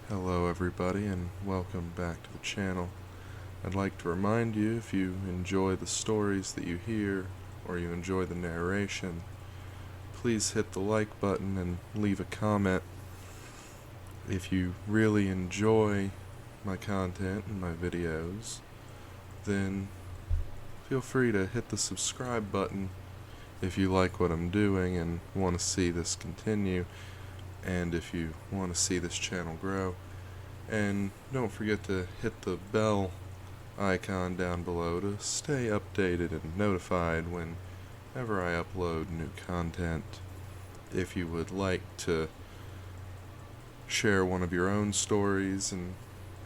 Hello everybody and welcome back to the channel. I'd like to remind you, if you enjoy the stories that you hear or you enjoy the narration, please hit the like button and leave a comment. If you really enjoy my content and my videos, then feel free to hit the subscribe button if you like what I'm doing and want to see this continue, and if you want to see this channel grow. And don't forget to hit the bell icon down below to stay updated and notified whenever I upload new content. If you would like to share one of your own stories and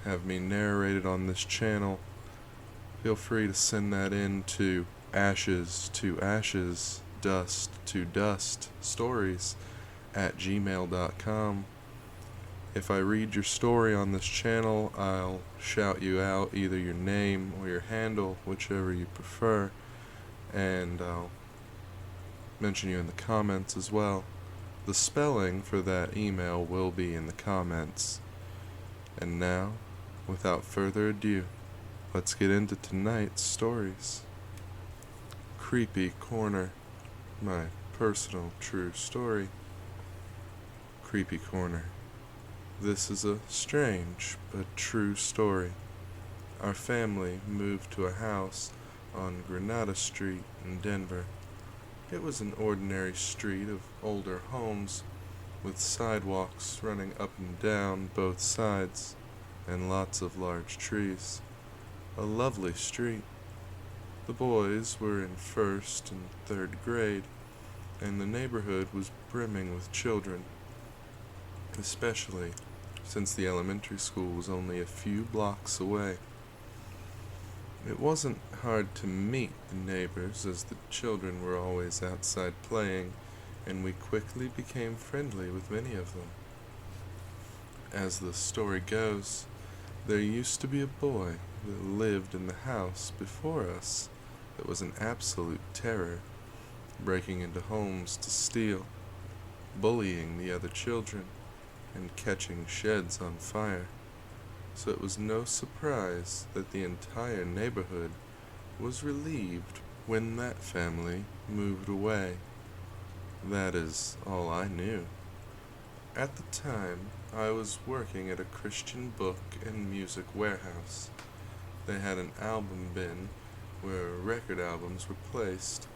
have me narrated on this channel, feel free to send that in to ashes2ashes, dust2dust stories@gmail.com. If I read your story on this channel, I'll shout you out, either your name or your handle, whichever you prefer, and I'll mention you in the comments as well. The spelling for that email will be in the comments. And now, without further ado, let's get into tonight's stories. Creepy Corner, my personal true story. Creepy Corner. This is a strange but true story. Our family moved to a house on Granada Street in Denver. It was an ordinary street of older homes with sidewalks running up and down both sides and lots of large trees. A lovely street. The boys were in 1st and 3rd grade, and the neighborhood was brimming with children, especially since the elementary school was only a few blocks away. It wasn't hard to meet the neighbors, as the children were always outside playing, and we quickly became friendly with many of them. As the story goes, there used to be a boy that lived in the house before us that was an absolute terror, breaking into homes to steal, bullying the other children, and catching sheds on fire. So it was no surprise that the entire neighborhood was relieved when that family moved away. That is all I knew. At the time, I was working at a Christian book and music warehouse. They had an album bin where record albums were placed.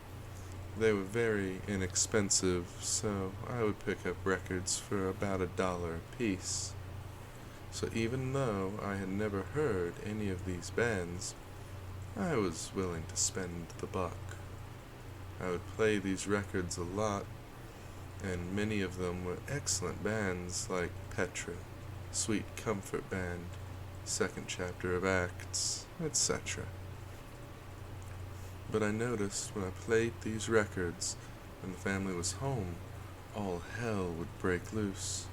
They were very inexpensive, so I would pick up records for about $1 a piece. So even though I had never heard any of these bands, I was willing to spend the buck. I would play these records a lot, and many of them were excellent bands like Petra, Sweet Comfort Band, Second Chapter of Acts, etc. But I noticed when I played these records, when the family was home, all hell would break loose.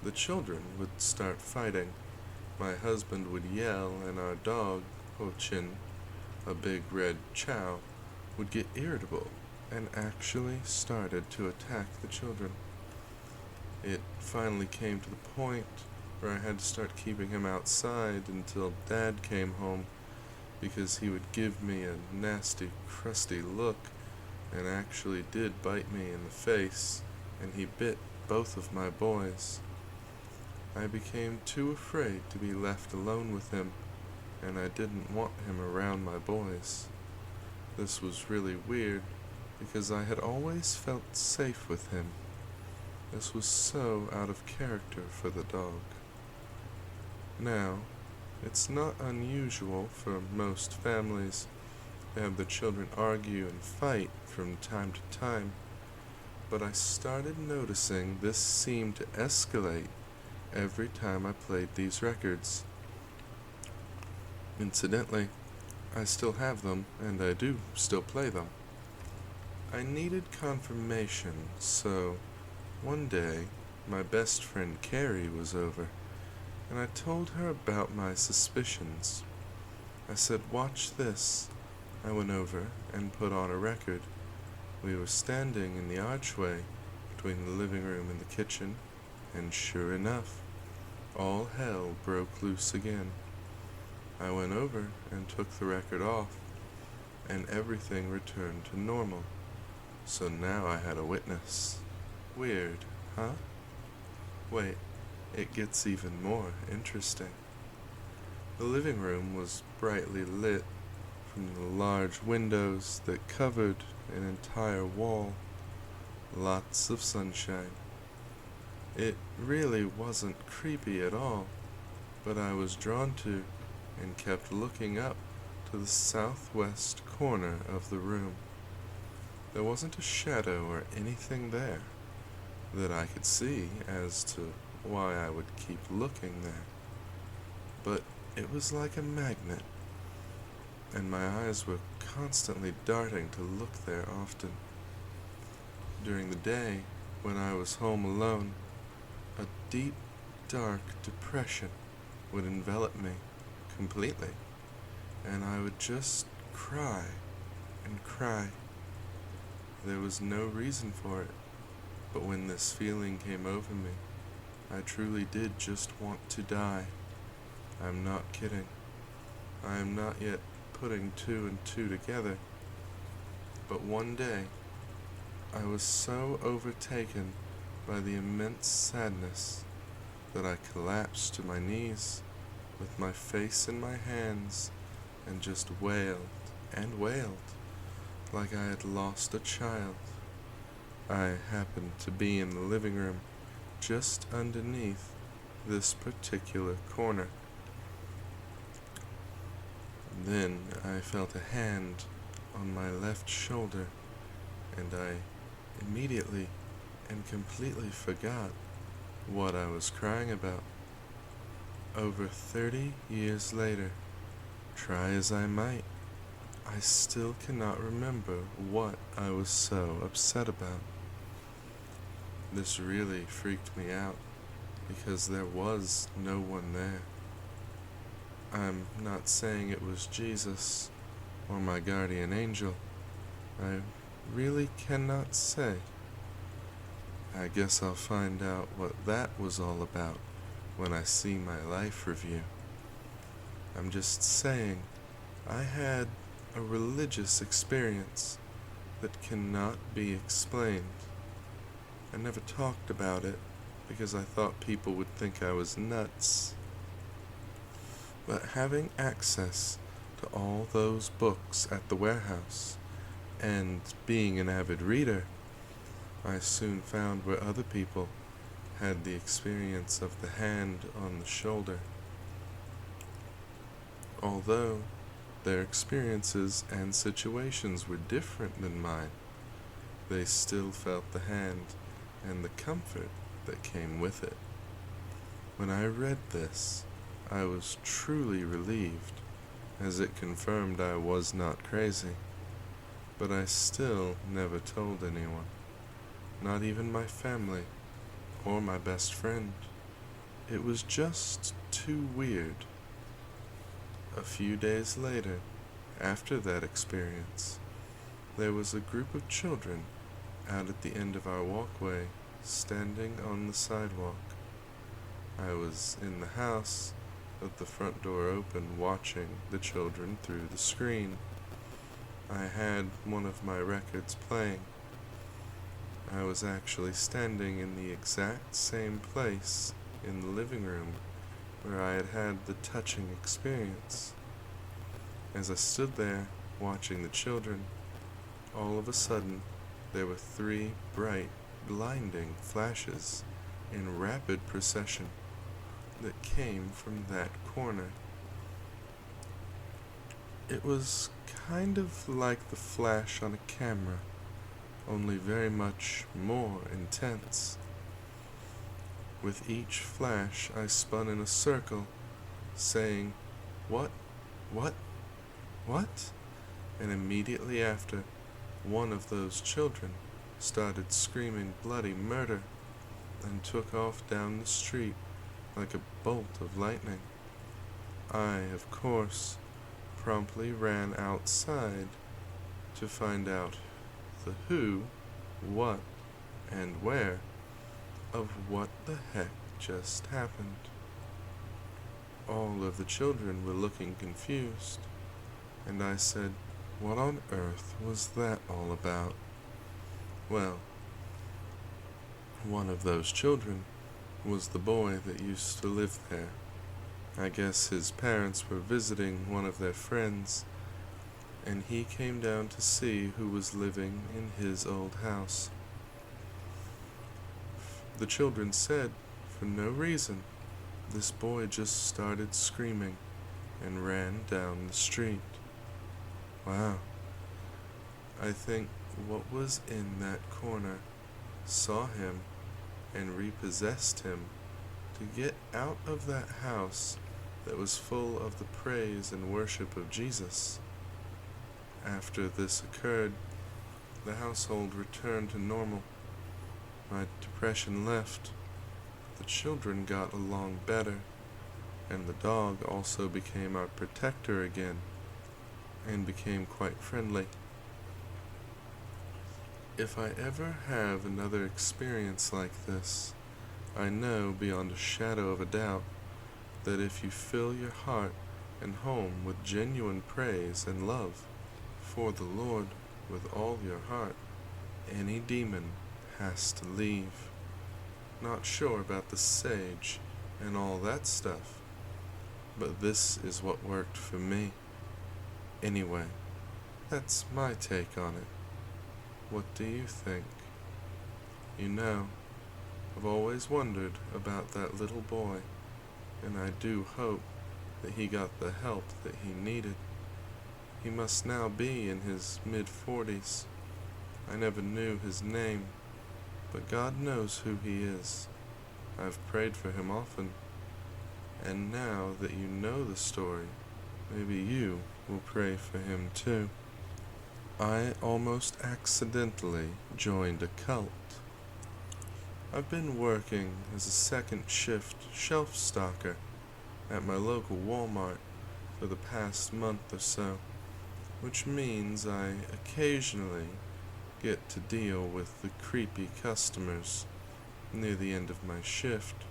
The children would start fighting, my husband would yell, and our dog, Ho-Chin, a big red chow, would get irritable and actually started to attack the children. It finally came to the point where I had to start keeping him outside until Dad came home, because he would give me a nasty, crusty look and actually did bite me in the face, and he bit both of my boys. I became too afraid to be left alone with him, and I didn't want him around my boys. This was really weird, because I had always felt safe with him. This was so out of character for the dog. Now, it's not unusual for most families to have the children argue and fight from time to time, but I started noticing this seemed to escalate every time I played these records. Incidentally, I still have them, and I do still play them. I needed confirmation, so one day my best friend Carrie was over, and I told her about my suspicions. I said, "Watch this." I went over and put on a record. We were standing in the archway between the living room and the kitchen, and sure enough, all hell broke loose again. I went over and took the record off, and everything returned to normal. So now I had a witness. Weird, huh? Wait, it gets even more interesting. The living room was brightly lit from the large windows that covered an entire wall. Lots of sunshine. It really wasn't creepy at all, but I was drawn to and kept looking up to the southwest corner of the room. There wasn't a shadow or anything there that I could see as to why I would keep looking there, but it was like a magnet, and my eyes were constantly darting to look there often. During the day, when I was home alone, a deep, dark depression would envelop me completely, and I would just cry and cry. There was no reason for it, but when this feeling came over me, I truly did just want to die. I'm not kidding. I am not yet putting two and two together. But one day, I was so overtaken by the immense sadness that I collapsed to my knees with my face in my hands and just wailed and wailed like I had lost a child. I happened to be in the living room just underneath this particular corner. Then I felt a hand on my left shoulder, and I immediately and completely forgot what I was crying about. Over 30 years later, try as I might, I still cannot remember what I was so upset about. This really freaked me out because there was no one there. I'm not saying it was Jesus or my guardian angel. I really cannot say. I guess I'll find out what that was all about when I see my life review. I'm just saying I had a religious experience that cannot be explained. I never talked about it because I thought people would think I was nuts. But having access to all those books at the warehouse and being an avid reader, I soon found where other people had the experience of the hand on the shoulder. Although their experiences and situations were different than mine, they still felt the hand and the comfort that came with it. When I read this, I was truly relieved, as it confirmed I was not crazy, but I still never told anyone, not even my family or my best friend. It was just too weird. A few days later, after that experience, there was a group of children out at the end of our walkway, standing on the sidewalk. I was in the house, with the front door open, watching the children through the screen. I had one of my records playing. I was actually standing in the exact same place in the living room where I had had the touching experience. As I stood there watching the children, all of a sudden there were 3 bright, blinding flashes in rapid procession that came from that corner. It was kind of like the flash on a camera, only very much more intense. With each flash, I spun in a circle, saying, "What? What? What?" And immediately after, one of those children started screaming bloody murder and took off down the street like a bolt of lightning. I, of course, promptly ran outside to find out the who, what, and where of what the heck just happened. All of the children were looking confused, and I said, "What on earth was that all about?" Well, one of those children was the boy that used to live there. I guess his parents were visiting one of their friends, and he came down to see who was living in his old house. The children said, for no reason, this boy just started screaming and ran down the street. Wow. I think what was in that corner saw him and repossessed him to get out of that house that was full of the praise and worship of Jesus. After this occurred, the household returned to normal. My depression left. The children got along better, and the dog also became our protector again and became quite friendly. If I ever have another experience like this, I know beyond a shadow of a doubt that if you fill your heart and home with genuine praise and love for the Lord with all your heart, any demon has to leave. Not sure about the sage and all that stuff, but this is what worked for me. Anyway, that's my take on it. What do you think? You know, I've always wondered about that little boy, and I do hope that he got the help that he needed. He must now be in his mid-40s. I never knew his name, but God knows who he is. I've prayed for him often, and now that you know the story, maybe you will pray for him too. I almost accidentally joined a cult. I've been working as a second shift shelf stocker at my local Walmart for the past month or so, which means I occasionally get to deal with the creepy customers near the end of my shift.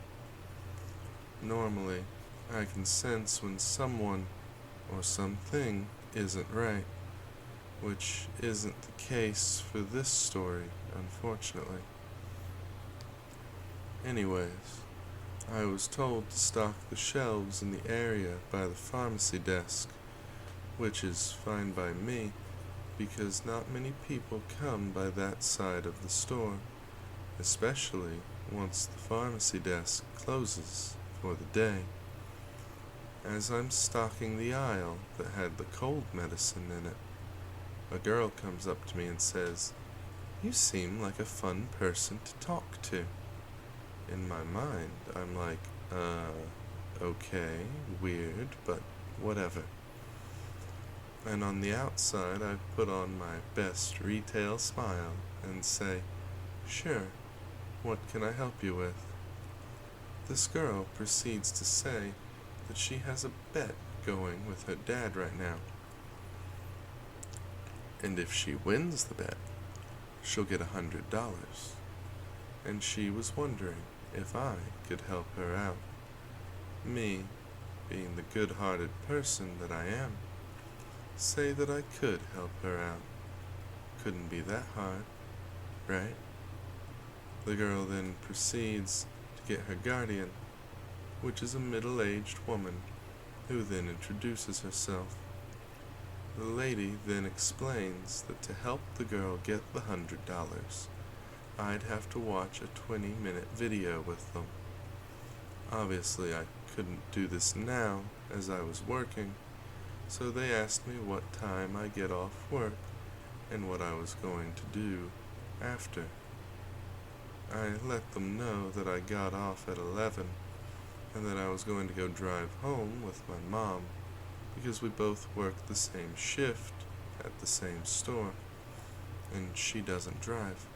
Normally, I can sense when someone or something isn't right, which isn't the case for this story, unfortunately. Anyways, I was told to stock the shelves in the area by the pharmacy desk, which is fine by me because not many people come by that side of the store, especially once the pharmacy desk closes for the day. As I'm stocking the aisle that had the cold medicine in it, a girl comes up to me and says, "You seem like a fun person to talk to." In my mind, I'm like, okay, weird, but whatever. And on the outside, I put on my best retail smile and say, "Sure, what can I help you with?" This girl proceeds to say that she has a bet going with her dad right now. And if she wins the bet, she'll get $100. And she was wondering if I could help her out. Me, being the good-hearted person that I am, say that I could help her out. Couldn't be that hard, right? The girl then proceeds to get her guardian, which is a middle-aged woman, who then introduces herself. The lady then explains that to help the girl get the $100, I'd have to watch a 20-minute video with them. Obviously, I couldn't do this now as I was working, so they asked me what time I get off work and what I was going to do after. I let them know that I got off at 11 and that I was going to go drive home with my mom because we both work the same shift at the same store, and she doesn't drive.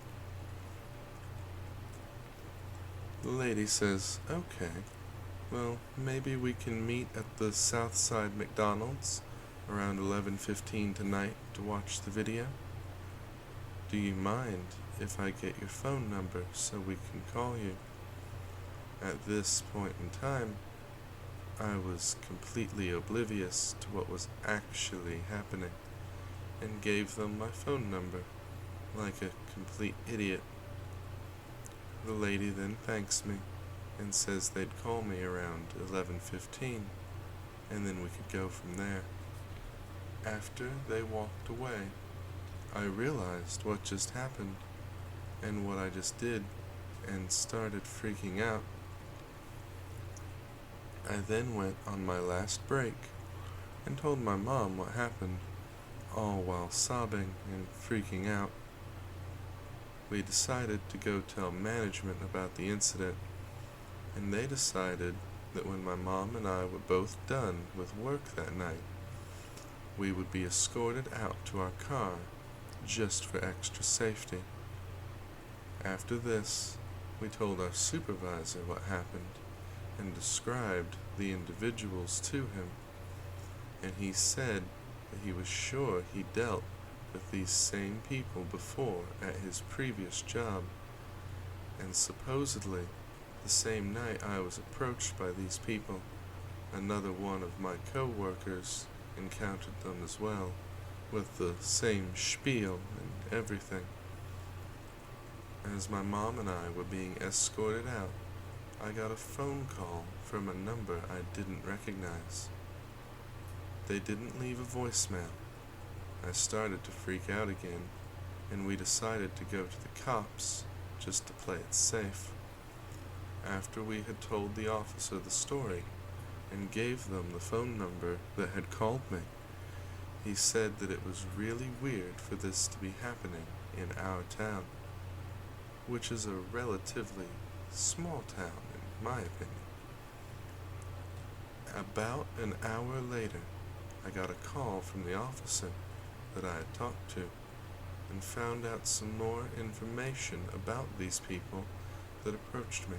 The lady says, "Okay, well, maybe we can meet at the Southside McDonald's around 11:15 tonight to watch the video. Do you mind if I get your phone number so we can call you?" At this point in time, I was completely oblivious to what was actually happening, and gave them my phone number, like a complete idiot. The lady then thanks me, and says they'd call me around 11:15, and then we could go from there. After they walked away, I realized what just happened, and what I just did, and started freaking out. I then went on my last break, and told my mom what happened, all while sobbing and freaking out. We decided to go tell management about the incident, and they decided that when my mom and I were both done with work that night, we would be escorted out to our car just for extra safety. After this, we told our supervisor what happened and described the individuals to him, and he said that he was sure he dealt with these same people before at his previous job, and supposedly the same night I was approached by these people, another one of my co-workers encountered them as well, with the same spiel and everything. As my mom and I were being escorted out, I got a phone call from a number I didn't recognize. They didn't leave a voicemail. I started to freak out again, and we decided to go to the cops just to play it safe. After we had told the officer the story and gave them the phone number that had called me, he said that it was really weird for this to be happening in our town, which is a relatively small town in my opinion. About an hour later, I got a call from the officer that I had talked to, and found out some more information about these people that approached me.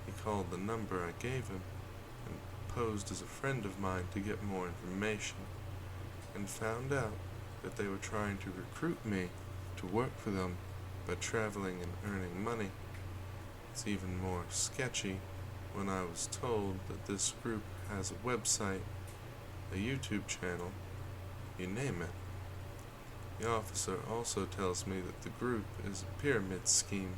He called the number I gave him, and posed as a friend of mine to get more information, and found out that they were trying to recruit me to work for them by traveling and earning money. It's even more sketchy when I was told that this group has a website, a YouTube channel, you name it. The officer also tells me that the group is a pyramid scheme,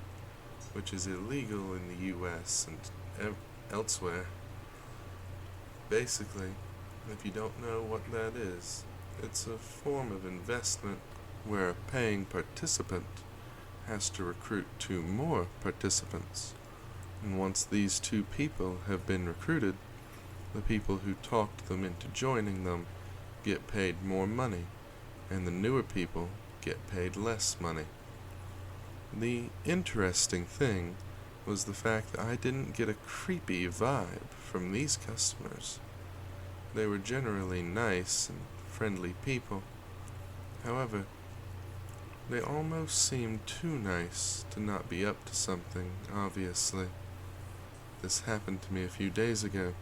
which is illegal in the US and elsewhere. Basically, if you don't know what that is, it's a form of investment where a paying participant has to recruit 2 more participants. And once these 2 people have been recruited, the people who talked them into joining them get paid more money, and the newer people get paid less money. The interesting thing was the fact that I didn't get a creepy vibe from these customers. They were generally nice and friendly people. However, they almost seemed too nice to not be up to something, obviously. This happened to me a few days ago,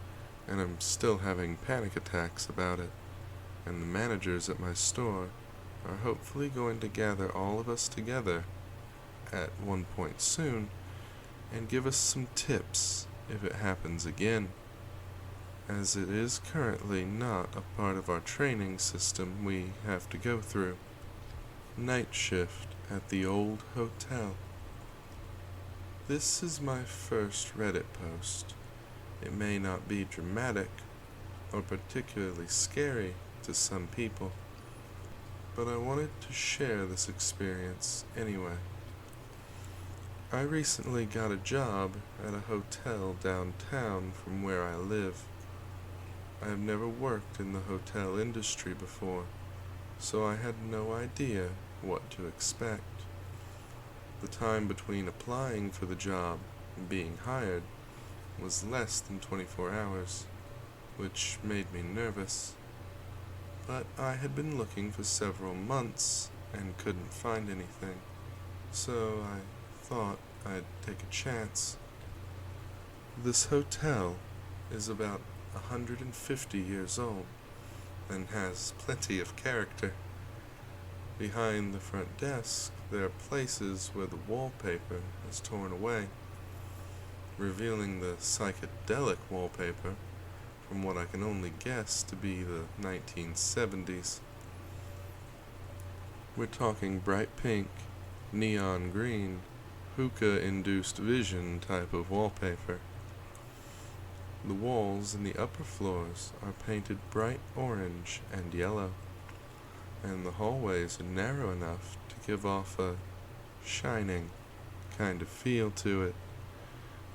and I'm still having panic attacks about it, and the managers at my store are hopefully going to gather all of us together at one point soon and give us some tips if it happens again, as it is currently not a part of our training system we have to go through. Night shift at the old hotel. This is my first Reddit post. It may not be dramatic or particularly scary to some people, but I wanted to share this experience anyway. I recently got a job at a hotel downtown from where I live. I have never worked in the hotel industry before, so I had no idea what to expect. The time between applying for the job and being hired was less than 24 hours, which made me nervous. But I had been looking for several months and couldn't find anything, so I thought I'd take a chance. This hotel is about 150 years old and has plenty of character. Behind the front desk, there are places where the wallpaper is torn away, revealing the psychedelic wallpaper from what I can only guess to be the 1970s. We're talking bright pink, neon green, hookah-induced vision type of wallpaper. The walls in the upper floors are painted bright orange and yellow, and the hallways are narrow enough to give off a shining kind of feel to it,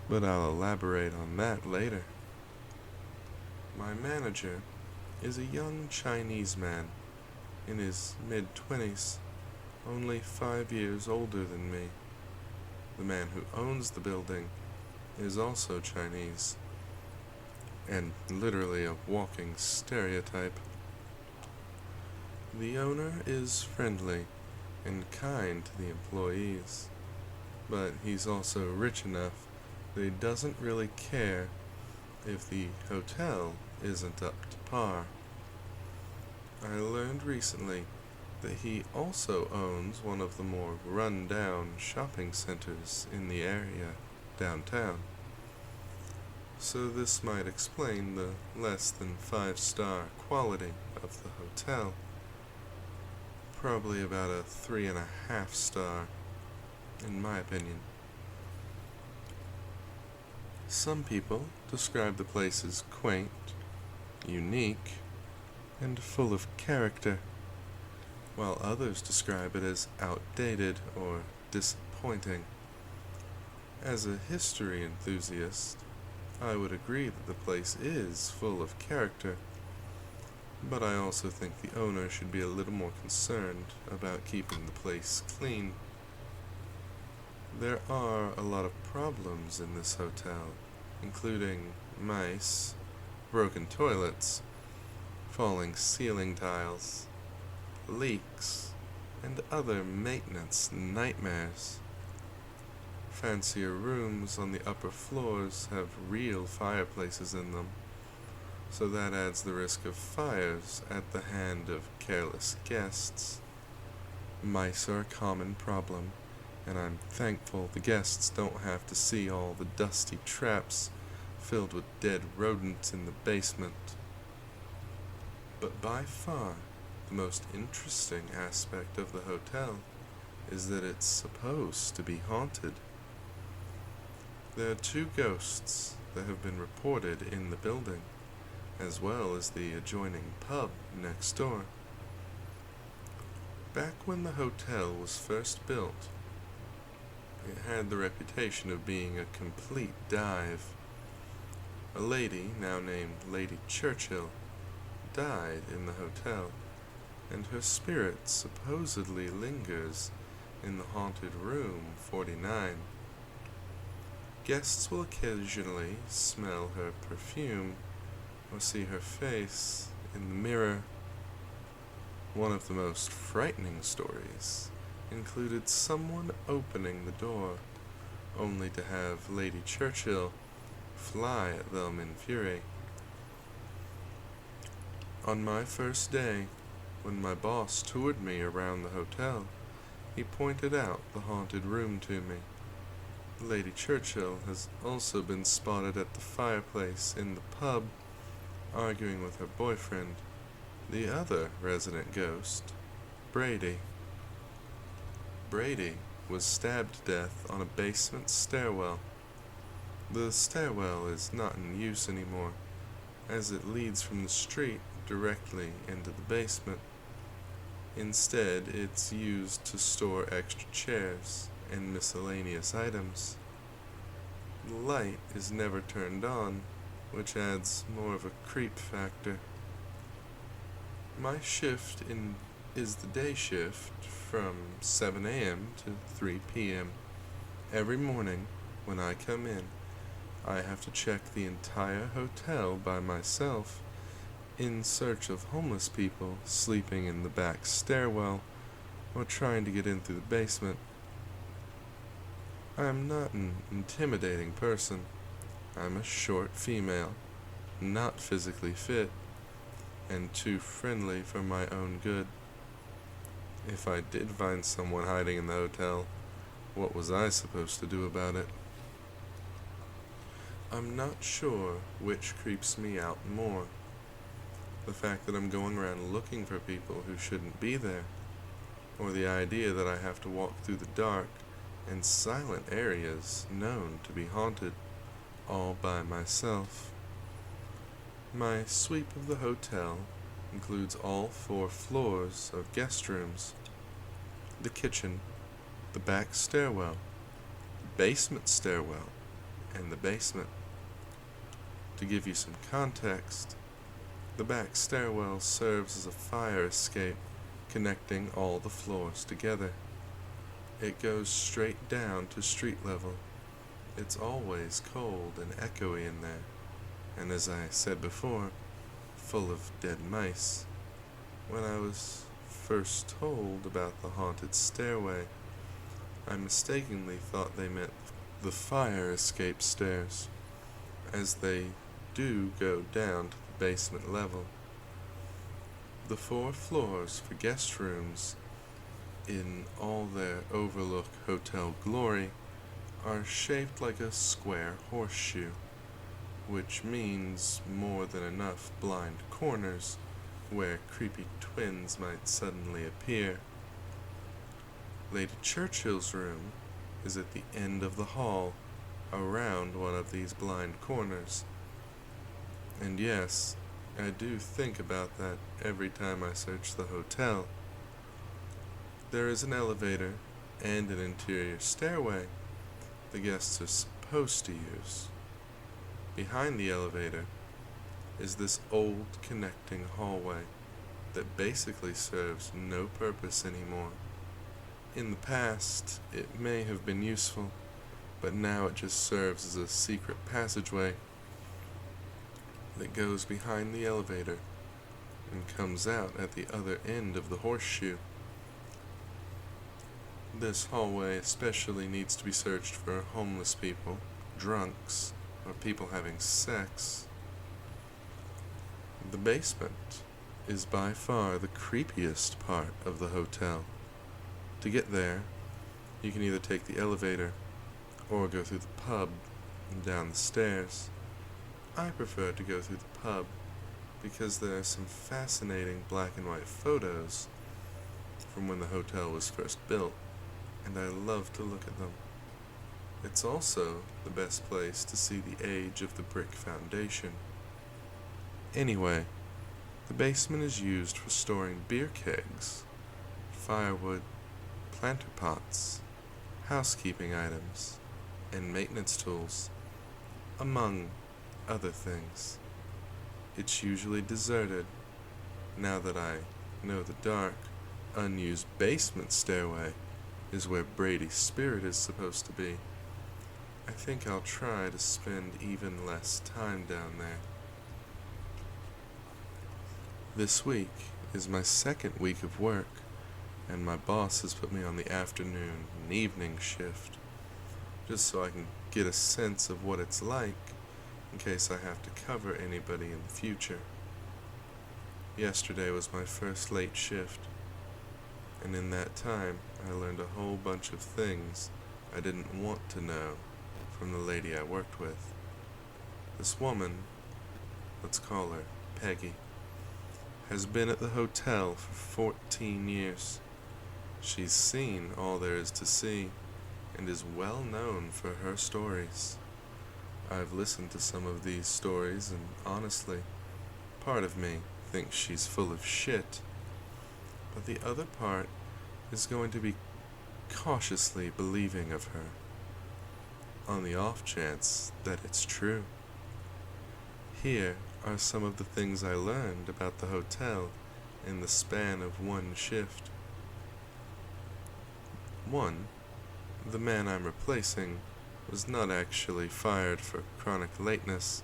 but I'll elaborate on that later. My manager is a young Chinese man in his mid-20s, only 5 years older than me. The man who owns the building is also Chinese, and literally a walking stereotype. The owner is friendly and kind to the employees, but he's also rich enough that he doesn't really care if the hotel isn't up to par. I learned recently that he also owns one of the more run-down shopping centers in the area downtown. So this might explain the less than 5-star quality of the hotel. Probably about a 3.5 star, in my opinion. Some people describe the place as quaint, unique, and full of character, while others describe it as outdated or disappointing. As a history enthusiast, I would agree that the place is full of character, but I also think the owner should be a little more concerned about keeping the place clean. There are a lot of problems in this hotel, including mice, broken toilets, falling ceiling tiles, leaks, and other maintenance nightmares. Fancier rooms on the upper floors have real fireplaces in them, so that adds the risk of fires at the hand of careless guests. Mice are a common problem, and I'm thankful the guests don't have to see all the dusty traps filled with dead rodents in the basement. But by far, the most interesting aspect of the hotel is that it's supposed to be haunted. There are 2 ghosts that have been reported in the building, as well as the adjoining pub next door. Back when the hotel was first built, it had the reputation of being a complete dive. A lady, now named Lady Churchill, died in the hotel, and her spirit supposedly lingers in the haunted room 49. Guests will occasionally smell her perfume or see her face in the mirror. One of the most frightening stories included someone opening the door, only to have Lady Churchill fly at them in fury. On my first day, when my boss toured me around the hotel, he pointed out the haunted room to me. Lady Churchill has also been spotted at the fireplace in the pub, arguing with her boyfriend, the other resident ghost, Brady. Brady was stabbed to death on a basement stairwell. The stairwell is not in use anymore, as it leads from the street directly into the basement. Instead, it's used to store extra chairs and miscellaneous items. The light is never turned on, which adds more of a creep factor. My shift is the day shift from 7 a.m. to 3 p.m. Every morning, when I come in, I have to check the entire hotel by myself in search of homeless people sleeping in the back stairwell or trying to get in through the basement. I'm not an intimidating person. I'm a short female, not physically fit, and too friendly for my own good. If I did find someone hiding in the hotel, what was I supposed to do about it? I'm not sure which creeps me out more. The fact that I'm going around looking for people who shouldn't be there, or the idea that I have to walk through the dark and silent areas known to be haunted all by myself. My sweep of the hotel includes all 4 floors of guest rooms, the kitchen, the back stairwell, the basement stairwell, and the basement. To give you some context, the back stairwell serves as a fire escape connecting all the floors together. It goes straight down to street level. It's always cold and echoey in there, and as I said before, full of dead mice. When I was first told about the haunted stairway, I mistakenly thought they meant the fire escape stairs, as they do go down to the basement level. The 4 floors for guest rooms, in all their overlook hotel glory, are shaped like a square horseshoe, which means more than enough blind corners where creepy twins might suddenly appear. Lady Churchill's room is at the end of the hall, around one of these blind corners. And yes, I do think about that every time I search the hotel. There is an elevator and an interior stairway the guests are supposed to use. Behind the elevator is this old connecting hallway that basically serves no purpose anymore. In the past, it may have been useful, but now it just serves as a secret passageway that goes behind the elevator and comes out at the other end of the horseshoe. This hallway especially needs to be searched for homeless people, drunks, or people having sex. The basement is by far the creepiest part of the hotel. To get there, you can either take the elevator or go through the pub and down the stairs. I prefer to go through the pub because there are some fascinating black and white photos from when the hotel was first built, and I love to look at them. It's also the best place to see the age of the brick foundation. Anyway, the basement is used for storing beer kegs, firewood, planter pots, housekeeping items, and maintenance tools, among other things. It's usually deserted, now that I know the dark, unused basement stairway is where Brady's spirit is supposed to be. I think I'll try to spend even less time down there. This week is my 2nd week of work, and my boss has put me on the afternoon and evening shift, just so I can get a sense of what it's like in case I have to cover anybody in the future. Yesterday was my first late shift, and in that time I learned a whole bunch of things I didn't want to know from the lady I worked with. This woman, let's call her Peggy, has been at the hotel for 14 years. She's seen all there is to see and is well known for her stories. I've listened to some of these stories, and honestly, part of me thinks she's full of shit, but the other part is going to be cautiously believing of her, on the off chance that it's true. Here are some of the things I learned about the hotel in the span of one shift. 1. The man I'm replacing was not actually fired for chronic lateness,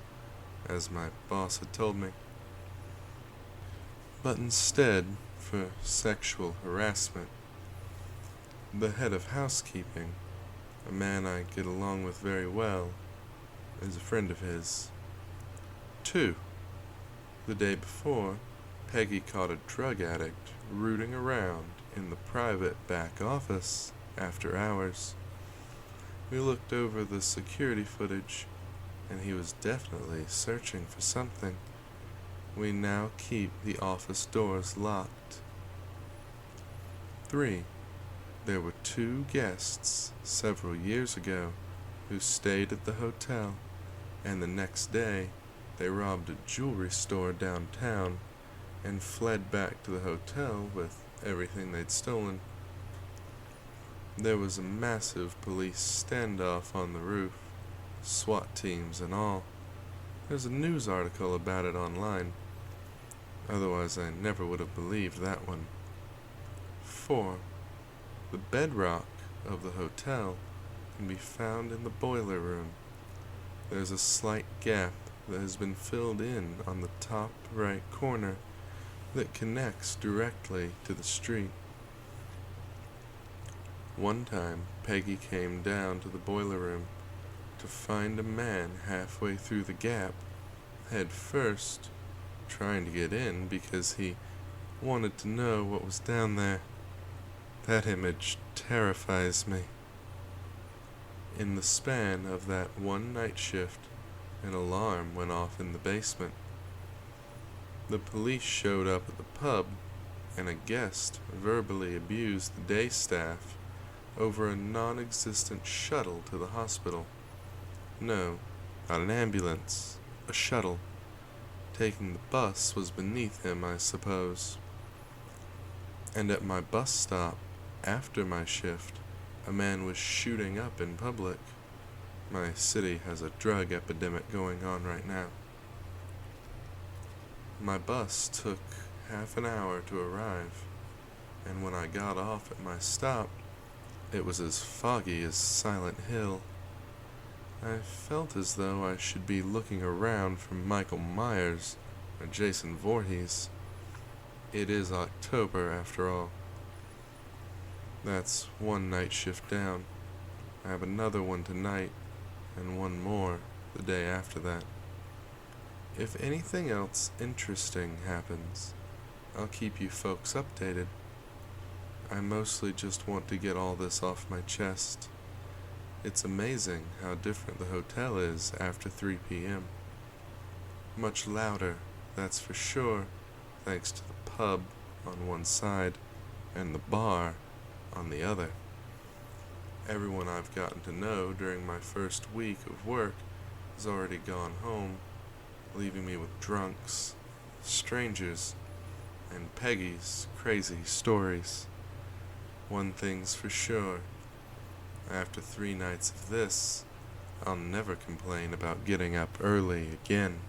as my boss had told me, but instead for sexual harassment. The head of housekeeping, a man I get along with very well, is a friend of his. 2. The day before, Peggy caught a drug addict rooting around in the private back office after hours. We looked over the security footage, and he was definitely searching for something. We now keep the office doors locked. 3. There were 2 guests several years ago who stayed at the hotel, and the next day they robbed a jewelry store downtown and fled back to the hotel with everything they'd stolen. There was a massive police standoff on the roof, SWAT teams and all. There's a news article about it online. Otherwise, I never would have believed that one. 4. The bedrock of the hotel can be found in the boiler room. There's a slight gap that has been filled in on the top right corner that connects directly to the street. One time, Peggy came down to the boiler room to find a man halfway through the gap, head first, trying to get in because he wanted to know what was down there. That image terrifies me. In the span of that one night shift, an alarm went off in the basement. The police showed up at the pub, and a guest verbally abused the day staff over a non-existent shuttle to the hospital. No, not an ambulance, a shuttle. Taking the bus was beneath him, I suppose. And at my bus stop, after my shift, a man was shooting up in public. My city has a drug epidemic going on right now. My bus took half an hour to arrive, and when I got off at my stop, it was as foggy as Silent Hill. I felt as though I should be looking around for Michael Myers or Jason Voorhees. It is October, after all. That's one night shift down. I have another one tonight, and one more the day after that. If anything else interesting happens, I'll keep you folks updated. I mostly just want to get all this off my chest. It's amazing how different the hotel is after 3 p.m. Much louder, that's for sure, thanks to the pub on one side and the bar on the other. Everyone I've gotten to know during my first week of work has already gone home, leaving me with drunks, strangers, and Peggy's crazy stories. One thing's for sure, after 3 nights of this, I'll never complain about getting up early again.